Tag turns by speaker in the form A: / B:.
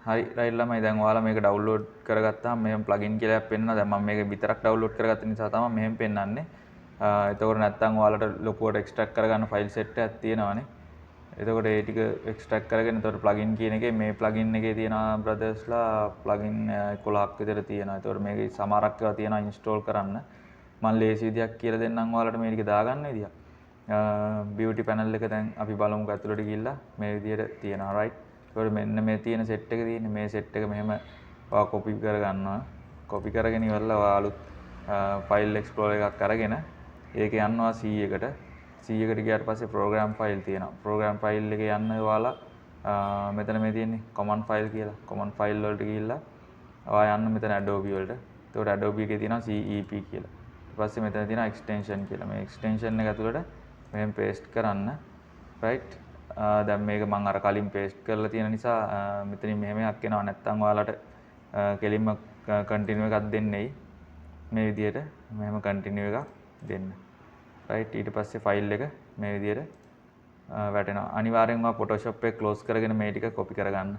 A: හරි රයිට් ළමයි දැන් ඔයාලා මේක ඩවුන්ලෝඩ් කරගත්තාම මෙහෙම ප්ලගින් කියලා එකක් පෙන්නනවා. දැන් මම මේක විතරක් ඩවුන්ලෝඩ් කරගත්ත නිසා තමයි මෙහෙම පෙන්නන්නේ. එතකොට නැත්තම් ඔයාලට ලොකුවට එක්ස්ට්‍රැක්ට් කරගන්න ෆයිල් සෙට් එකක් තියෙනවානේ. එතකොට ඒ ටික එක්ස්ට්‍රැක්ට් කරගෙන එතකොට ප්ලගින් කියන එකේ මේ ප්ලගින් එකේ තියෙනවා බ්‍රදර්ස්ලා ප්ලගින් 11ක් විතර තියෙනවා. එතකොට මේකේ සමහරක් ඒවා තියෙනවා ඉන්ස්ටෝල් කරන්න. මම ලේසි විදියක් කියලා දෙන්නම් ඔයාලට මේ ටික දාගන්න විදියක්. බියුටි පැනල් එක දැන් අපි බලමුකෝ ඇතුළට ගිහිල්ලා මේ විදියට තියෙනවා රයිට්. ඒකට මෙන්න මේ තියෙන සෙට් එක තියෙන්නේ මේ සෙට් එක මෙහෙම ඔයා කොපි කරගන්නවා. කොපි කරගෙන ඉවරලා ඔයා අලුත් ෆයිල් එක්ස්ප්ලෝරර් එකක් අරගෙන ඒක යනවා C එකට. C එකට ගියාට පස්සේ ප්‍රෝග්‍රෑම් ෆයිල් තියෙනවා. ප්‍රෝග්‍රෑම් ෆයිල් එකේ යන්න ඔයාලා මෙතන මේ තියෙන්නේ command file කියලා. command file වලට ගිහිල්ලා ඔයා යන්න මෙතන Adobe වලට. ඒකට Adobe එකේ තියෙනවා CEP කියලා. ඊට පස්සේ මෙතන තියෙනවා extension කියලා. මේ extension එක ඇතුළට මෙහෙම paste කරන්න. right දැන් මේක මම අර කලින් paste කරලා තියෙන නිසා මෙතනින් මෙහෙම එකක් එනවා. නැත්තම් ඔයාලට කෙලින්ම continue එකක් දෙන්නේ මේ විදියට මෙහෙම continue එකක් දෙන්න. right ඊට පස්සේ ෆයිල් එක මේ විදියට වැටෙනවා. අනිවාර්යෙන්ම Photoshop එක close කරගෙන මේ ටික copy කරගන්න.